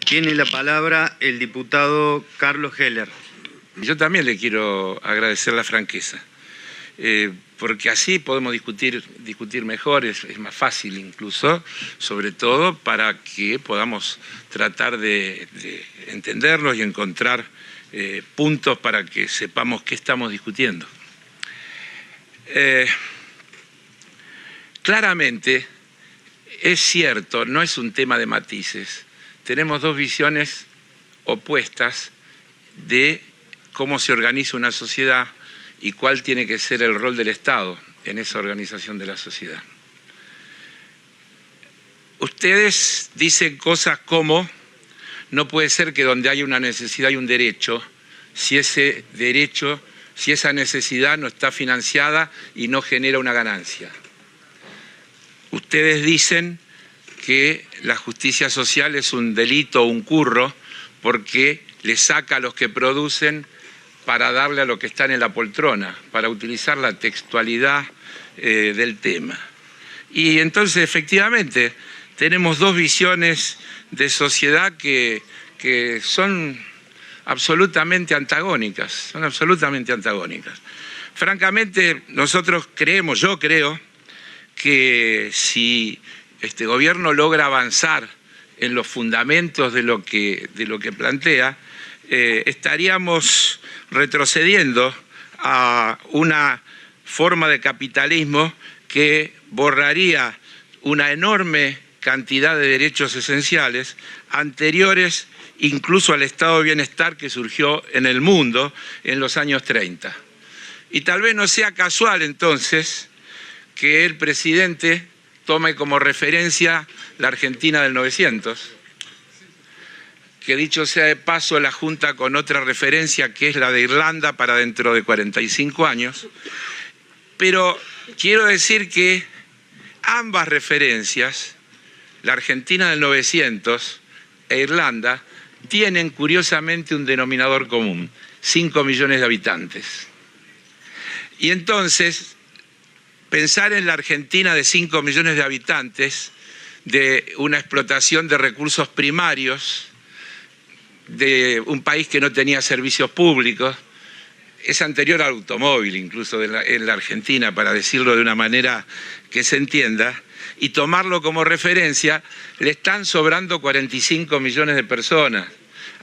Tiene la palabra el diputado Carlos Heller. Yo también le quiero agradecer la franqueza, porque así podemos discutir mejor, es más fácil incluso, sobre todo para que podamos tratar de entendernos y encontrar puntos para que sepamos qué estamos discutiendo. Claramente, es cierto, no es un tema de matices. Tenemos dos visiones opuestas de cómo se organiza una sociedad y cuál tiene que ser el rol del Estado en esa organización de la sociedad. Ustedes dicen cosas como: no puede ser que donde hay una necesidad hay un derecho, si ese derecho, si esa necesidad no está financiada y no genera una ganancia. Ustedes dicen que la justicia social es un delito o un curro porque le saca a los que producen para darle a los que están en la poltrona, para utilizar la textualidad del tema. Y entonces, efectivamente, tenemos dos visiones de sociedad que son absolutamente antagónicas, Francamente, nosotros creemos, yo creo, que si este gobierno logra avanzar en los fundamentos de lo que plantea, estaríamos retrocediendo a una forma de capitalismo que borraría una enorme cantidad de derechos esenciales anteriores incluso al estado de bienestar que surgió en el mundo en los años 30. Y tal vez no sea casual entonces que el presidente tome como referencia la Argentina del 900, que dicho sea de paso la junta con otra referencia que es la de Irlanda para dentro de 45 años, pero quiero decir que ambas referencias, la Argentina del 900 e Irlanda, tienen curiosamente un denominador común: 5 millones de habitantes. Y entonces, pensar en la Argentina de 5 millones de habitantes, de una explotación de recursos primarios, de un país que no tenía servicios públicos, es anterior al automóvil incluso en la Argentina, para decirlo de una manera que se entienda, y tomarlo como referencia, le están sobrando 45 millones de personas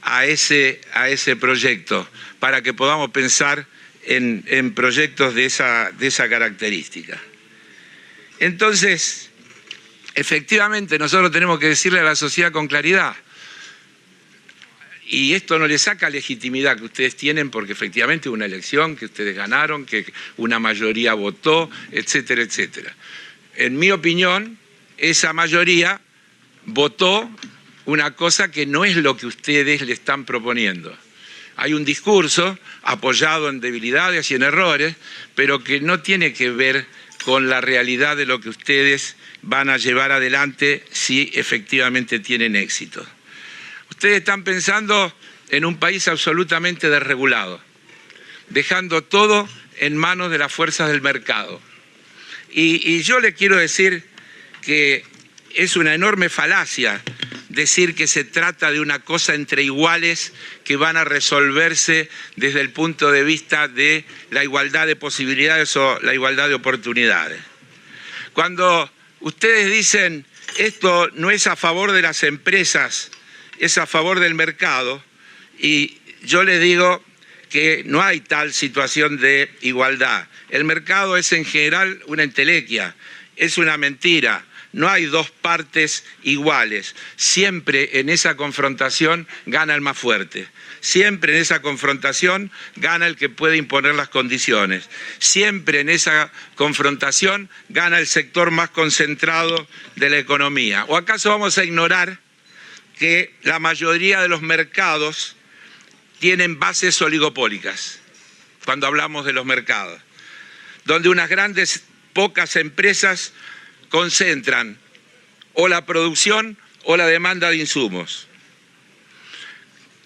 a ese proyecto, para que podamos pensar en proyectos de esa característica. Entonces, efectivamente, nosotros tenemos que decirle a la sociedad con claridad, y esto no le saca legitimidad que ustedes tienen, porque efectivamente hubo una elección que ustedes ganaron, que una mayoría votó, etcétera, etcétera. En mi opinión, esa mayoría votó una cosa que no es lo que ustedes le están proponiendo. Hay un discurso apoyado en debilidades y en errores, pero que no tiene que ver con la realidad de lo que ustedes van a llevar adelante si efectivamente tienen éxito. Ustedes están pensando en un país absolutamente desregulado, dejando todo en manos de las fuerzas del mercado. Y yo le quiero decir que es una enorme falacia decir que se trata de una cosa entre iguales que van a resolverse desde el punto de vista de la igualdad de posibilidades o la igualdad de oportunidades. Cuando ustedes dicen esto no es a favor de las empresas, es a favor del mercado, y yo les digo que no hay tal situación de igualdad. El mercado es en general una entelequia, es una mentira. No hay dos partes iguales. Siempre en esa confrontación gana el más fuerte. Siempre en esa confrontación gana el que puede imponer las condiciones. Siempre en esa confrontación gana el sector más concentrado de la economía. ¿O acaso vamos a ignorar que la mayoría de los mercados tienen bases oligopólicas? Cuando hablamos de los mercados, donde unas grandes, pocas empresas concentran o la producción o la demanda de insumos.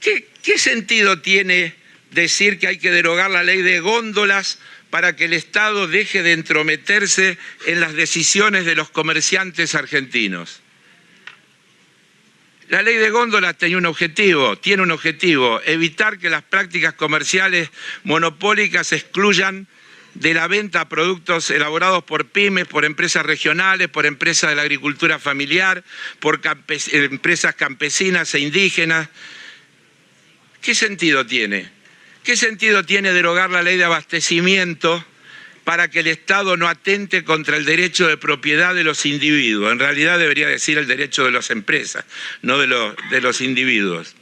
¿Qué sentido tiene decir que hay que derogar la ley de góndolas para que el Estado deje de entrometerse en las decisiones de los comerciantes argentinos? La ley de góndolas tiene un objetivo, evitar que las prácticas comerciales monopólicas excluyan de la venta productos elaborados por pymes, por empresas regionales, por empresas de la agricultura familiar, por empresas campesinas e indígenas. ¿Qué sentido tiene? ¿Qué sentido tiene derogar la ley de abastecimiento para que el Estado no atente contra el derecho de propiedad de los individuos? En realidad debería decir el derecho de las empresas, no de los individuos.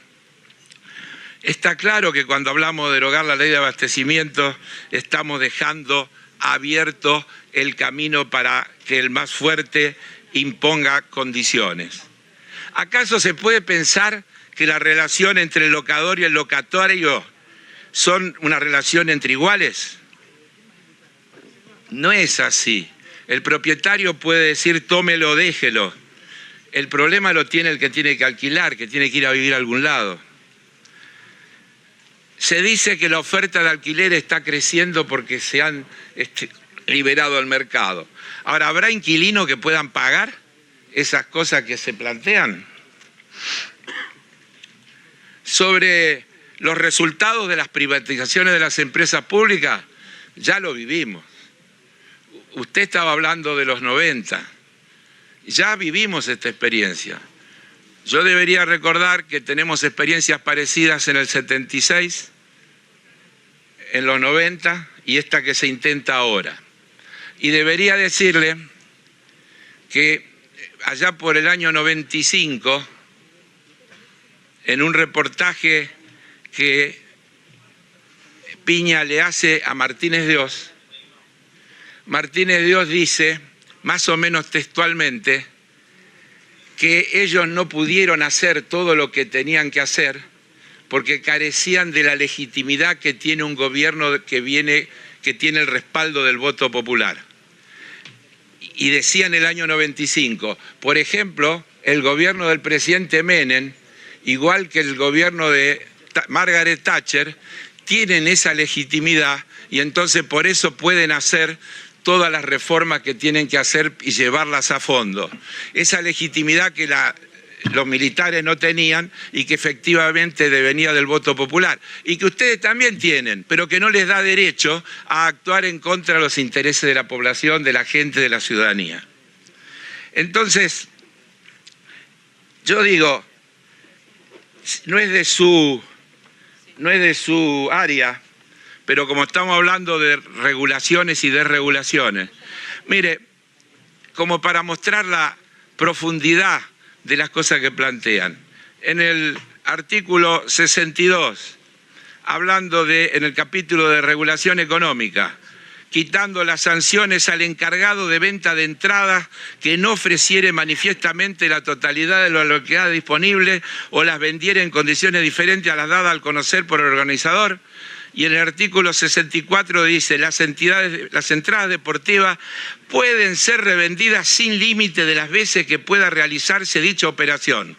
Está claro que cuando hablamos de derogar la ley de abastecimiento estamos dejando abierto el camino para que el más fuerte imponga condiciones. ¿Acaso se puede pensar que la relación entre el locador y el locatario son una relación entre iguales? No es así. El propietario puede decir tómelo o déjelo. El problema lo tiene el que tiene que alquilar, que tiene que ir a vivir a algún lado. Se dice que la oferta de alquiler está creciendo porque se han liberado al mercado. Ahora, ¿habrá inquilinos que puedan pagar esas cosas que se plantean? Sobre los resultados de las privatizaciones de las empresas públicas, ya lo vivimos. Usted estaba hablando de los 90. Ya vivimos esta experiencia. Yo debería recordar que tenemos experiencias parecidas en el 76, en los 90 y esta que se intenta ahora. Y debería decirle que allá por el año 95, en un reportaje que Piña le hace a Martínez de Oz, Martínez de Oz dice, más o menos textualmente, que ellos no pudieron hacer todo lo que tenían que hacer porque carecían de la legitimidad que tiene un gobierno que tiene el respaldo del voto popular. Y decía en el año 95, por ejemplo, el gobierno del presidente Menem, igual que el gobierno de Margaret Thatcher, tienen esa legitimidad y entonces por eso pueden hacer todas las reformas que tienen que hacer y llevarlas a fondo. Esa legitimidad que los militares no tenían y que efectivamente venía del voto popular. Y que ustedes también tienen, pero que no les da derecho a actuar en contra de los intereses de la población, de la gente, de la ciudadanía. Entonces, yo digo, no es de su área, pero como estamos hablando de regulaciones y desregulaciones, mire, como para mostrar la profundidad de las cosas que plantean, en el artículo 62, hablando en el capítulo de regulación económica, quitando las sanciones al encargado de venta de entradas que no ofreciere manifiestamente la totalidad de la localidad disponible o las vendiera en condiciones diferentes a las dadas al conocer por el organizador. Y en el artículo 64 dice, las entradas deportivas pueden ser revendidas sin límite de las veces que pueda realizarse dicha operación.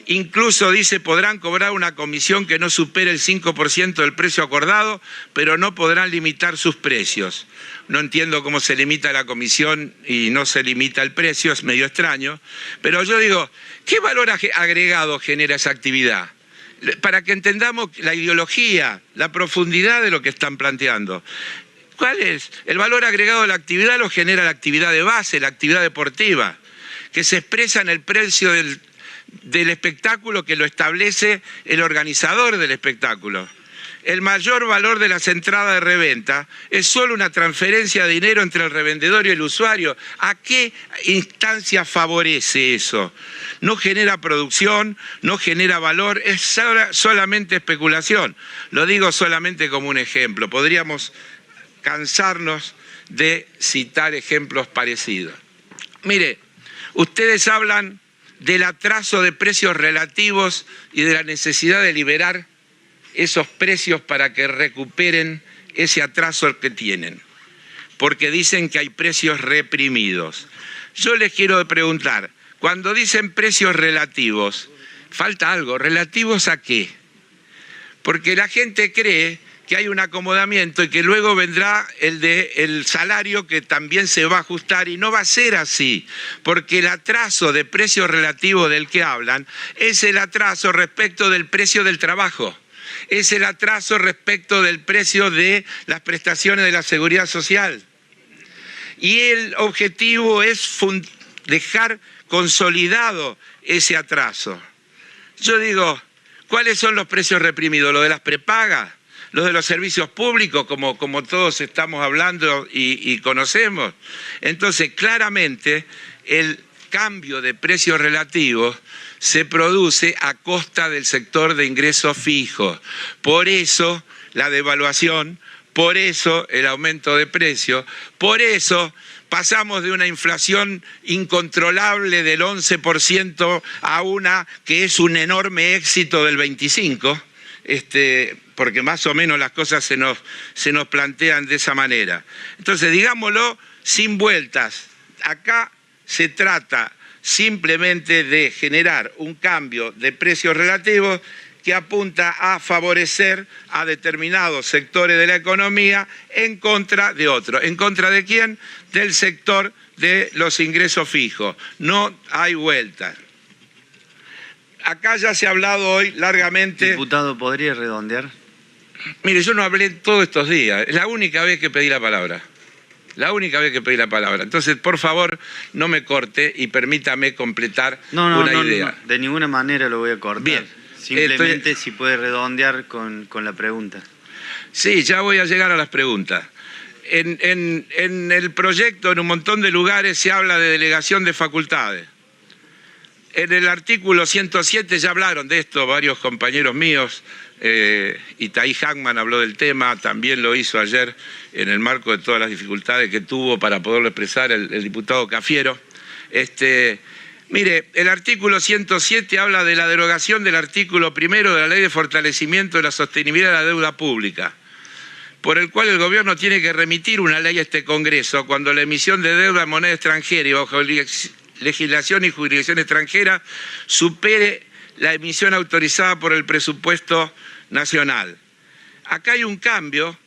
Incluso dice, podrán cobrar una comisión que no supere el 5% del precio acordado, pero no podrán limitar sus precios. No entiendo cómo se limita la comisión y no se limita el precio, es medio extraño. Pero yo digo, ¿qué valor agregado genera esa actividad? Para que entendamos la ideología, la profundidad de lo que están planteando. ¿Cuál es? El valor agregado de la actividad lo genera la actividad de base, la actividad deportiva, que se expresa en el precio del espectáculo que lo establece el organizador del espectáculo. El mayor valor de las entradas de reventa es solo una transferencia de dinero entre el revendedor y el usuario. ¿A qué instancia favorece eso? No genera producción, no genera valor, es solamente especulación. Lo digo solamente como un ejemplo. Podríamos cansarnos de citar ejemplos parecidos. Mire, ustedes hablan del atraso de precios relativos y de la necesidad de liberar esos precios para que recuperen ese atraso que tienen, porque dicen que hay precios reprimidos. Yo les quiero preguntar, cuando dicen precios relativos, falta algo, ¿relativos a qué? Porque la gente cree que hay un acomodamiento y que luego vendrá el salario que también se va a ajustar, y no va a ser así, porque el atraso de precio relativo del que hablan es el atraso respecto del precio del trabajo, es el atraso respecto del precio de las prestaciones de la seguridad social. Y el objetivo es dejar consolidado ese atraso. Yo digo, ¿cuáles son los precios reprimidos? ¿Los de las prepagas? ¿Los de los servicios públicos, como todos estamos hablando y conocemos? Entonces, claramente, el cambio de precios relativos se produce a costa del sector de ingresos fijos. Por eso, la devaluación, por eso el aumento de precios, por eso pasamos de una inflación incontrolable del 11% a una que es un enorme éxito del 25%, porque más o menos las cosas se nos plantean de esa manera. Entonces, digámoslo sin vueltas, acá se trata simplemente de generar un cambio de precios relativos que apunta a favorecer a determinados sectores de la economía en contra de otros. ¿En contra de quién? Del sector de los ingresos fijos. No hay vuelta. Acá ya se ha hablado hoy largamente... Diputado, ¿podría redondear? Mire, yo no hablé todos estos días. Es la única vez que pedí la palabra. La única vez que pedí la palabra. Entonces, por favor, no me corte y permítame completar una idea. No, de ninguna manera lo voy a cortar. Bien. Simplemente si puede redondear con la pregunta. Sí, ya voy a llegar a las preguntas. En el proyecto, en un montón de lugares, se habla de delegación de facultades. En el artículo 107 ya hablaron de esto varios compañeros míos. Itaí Hackman habló del tema, también lo hizo ayer en el marco de todas las dificultades que tuvo para poderlo expresar el diputado Cafiero. Mire, el artículo 107 habla de la derogación del artículo 1 de la Ley de Fortalecimiento de la Sostenibilidad de la Deuda Pública, por el cual el gobierno tiene que remitir una ley a este Congreso cuando la emisión de deuda en moneda extranjera y bajo legislación y jurisdicción extranjera supere la emisión autorizada por el presupuesto nacional. Acá hay un cambio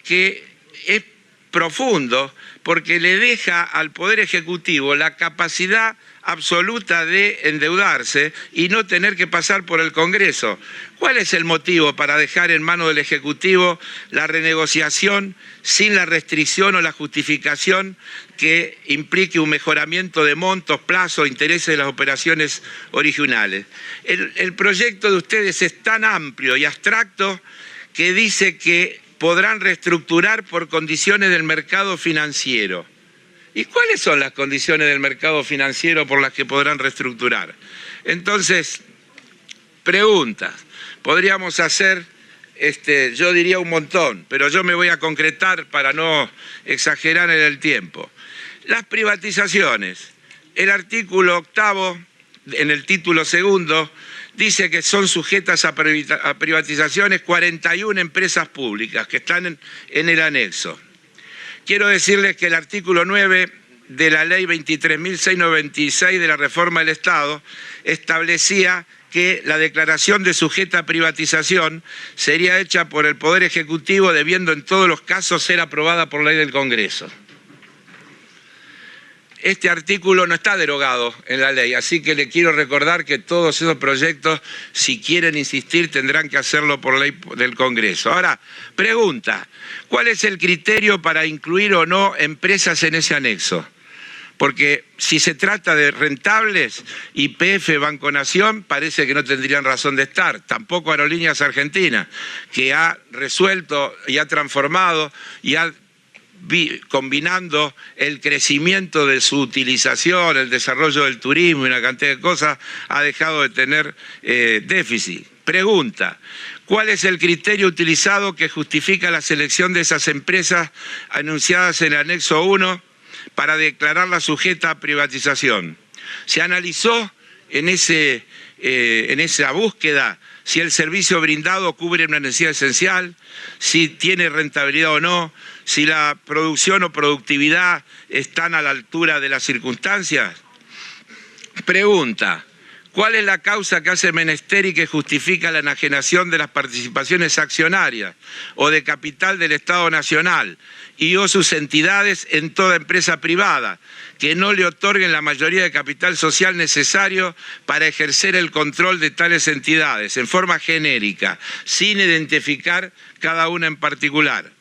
que es profundo porque le deja al Poder Ejecutivo la capacidad absoluta de endeudarse y no tener que pasar por el Congreso. ¿Cuál es el motivo para dejar en manos del Ejecutivo la renegociación sin la restricción o la justificación que implique un mejoramiento de montos, plazos, intereses de las operaciones originales? El proyecto de ustedes es tan amplio y abstracto que dice que podrán reestructurar por condiciones del mercado financiero. ¿Y cuáles son las condiciones del mercado financiero por las que podrán reestructurar? Entonces, preguntas. Podríamos hacer, yo diría un montón, pero yo me voy a concretar para no exagerar en el tiempo. Las privatizaciones. El artículo 8, en el título 2, dice que son sujetas a privatizaciones 41 empresas públicas que están en el anexo. Quiero decirles que el artículo 9 de la ley 23.696 de la reforma del Estado establecía que la declaración de sujeta a privatización sería hecha por el Poder Ejecutivo, debiendo en todos los casos ser aprobada por ley del Congreso. Este artículo no está derogado en la ley, así que le quiero recordar que todos esos proyectos, si quieren insistir, tendrán que hacerlo por ley del Congreso. Ahora, pregunta, ¿cuál es el criterio para incluir o no empresas en ese anexo? Porque si se trata de rentables, YPF, Banco Nación, parece que no tendrían razón de estar. Tampoco Aerolíneas Argentinas, que ha resuelto y ha transformado y ha combinando el crecimiento de su utilización, el desarrollo del turismo y una cantidad de cosas, ha dejado de tener déficit. Pregunta, ¿cuál es el criterio utilizado que justifica la selección de esas empresas anunciadas en el anexo 1 para declararla sujeta a privatización? ¿Se analizó en esa búsqueda si el servicio brindado cubre una necesidad esencial, si tiene rentabilidad o no, si la producción o productividad están a la altura de las circunstancias? Pregunta, ¿Cuál es la causa que hace menester y que justifica la enajenación de las participaciones accionarias o de capital del Estado Nacional y o sus entidades en toda empresa privada que no le otorguen la mayoría de capital social necesario para ejercer el control de tales entidades en forma genérica, sin identificar cada una en particular?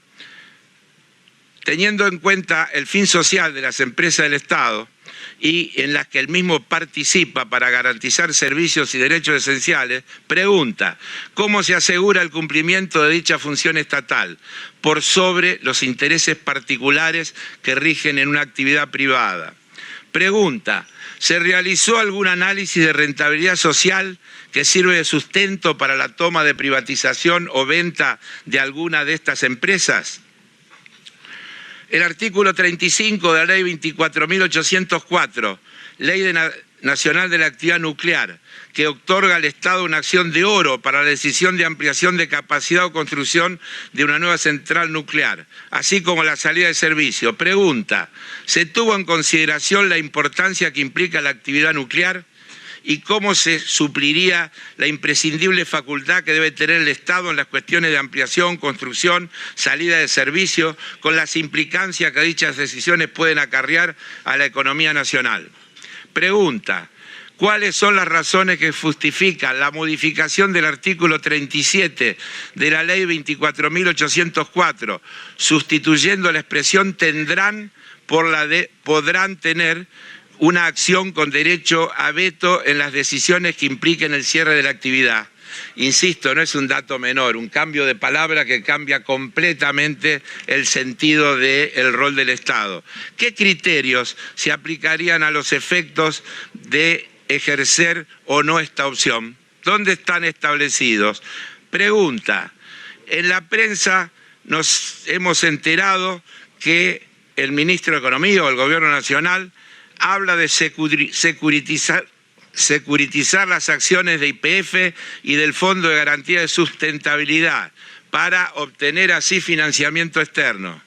Teniendo en cuenta el fin social de las empresas del Estado y en las que el mismo participa para garantizar servicios y derechos esenciales, pregunta, ¿cómo se asegura el cumplimiento de dicha función estatal por sobre los intereses particulares que rigen en una actividad privada? Pregunta, ¿se realizó algún análisis de rentabilidad social que sirve de sustento para la toma de privatización o venta de alguna de estas empresas? El artículo 35 de la Ley 24.804, Ley Nacional de la Actividad Nuclear, que otorga al Estado una acción de oro para la decisión de ampliación de capacidad o construcción de una nueva central nuclear, así como la salida de servicio. Pregunta, ¿se tuvo en consideración la importancia que implica la actividad nuclear? ¿Y cómo se supliría la imprescindible facultad que debe tener el Estado en las cuestiones de ampliación, construcción, salida de servicio, con las implicancias que dichas decisiones pueden acarrear a la economía nacional? Pregunta, ¿cuáles son las razones que justifican la modificación del artículo 37 de la Ley 24.804, sustituyendo la expresión tendrán por la de podrán tener una acción con derecho a veto en las decisiones que impliquen el cierre de la actividad? Insisto, no es un dato menor, un cambio de palabra que cambia completamente el sentido del rol del Estado. ¿Qué criterios se aplicarían a los efectos de ejercer o no esta opción? ¿Dónde están establecidos? Pregunta, en la prensa nos hemos enterado que el ministro de Economía o el Gobierno Nacional habla de securitizar las acciones de YPF y del Fondo de Garantía de Sustentabilidad para obtener así financiamiento externo.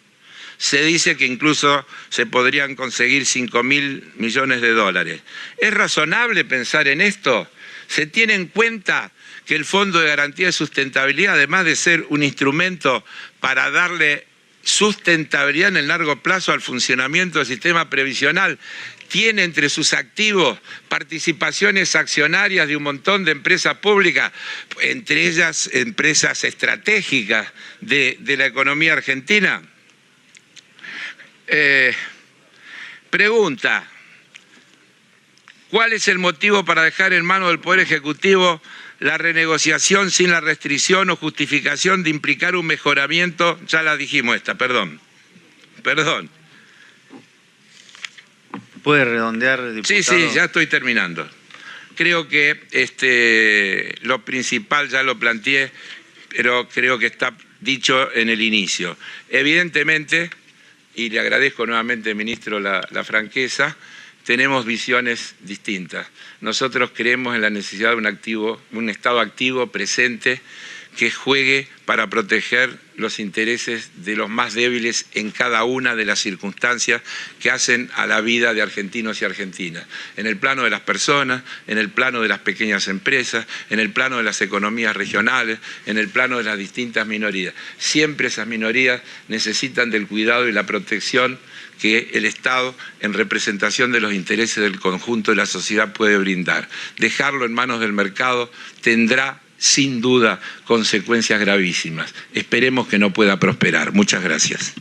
Se dice que incluso se podrían conseguir 5.000 millones de dólares. ¿Es razonable pensar en esto? ¿Se tiene en cuenta que el Fondo de Garantía de Sustentabilidad, además de ser un instrumento para darle sustentabilidad en el largo plazo al funcionamiento del sistema previsional, tiene entre sus activos participaciones accionarias de un montón de empresas públicas, entre ellas empresas estratégicas de la economía argentina? Pregunta, ¿cuál es el motivo para dejar en manos del Poder Ejecutivo la renegociación sin la restricción o justificación de implicar un mejoramiento? Ya la dijimos esta, perdón. ¿Puede redondear, diputado? Sí, ya estoy terminando. Creo que lo principal ya lo planteé, pero creo que está dicho en el inicio. Evidentemente, y le agradezco nuevamente, ministro, la franqueza, tenemos visiones distintas. Nosotros creemos en la necesidad de un Estado activo, presente, que juegue para proteger los intereses de los más débiles en cada una de las circunstancias que hacen a la vida de argentinos y argentinas. En el plano de las personas, en el plano de las pequeñas empresas, en el plano de las economías regionales, en el plano de las distintas minorías. Siempre esas minorías necesitan del cuidado y la protección que el Estado, en representación de los intereses del conjunto de la sociedad, puede brindar. Dejarlo en manos del mercado tendrá, sin duda, consecuencias gravísimas. Esperemos que no pueda prosperar. Muchas gracias.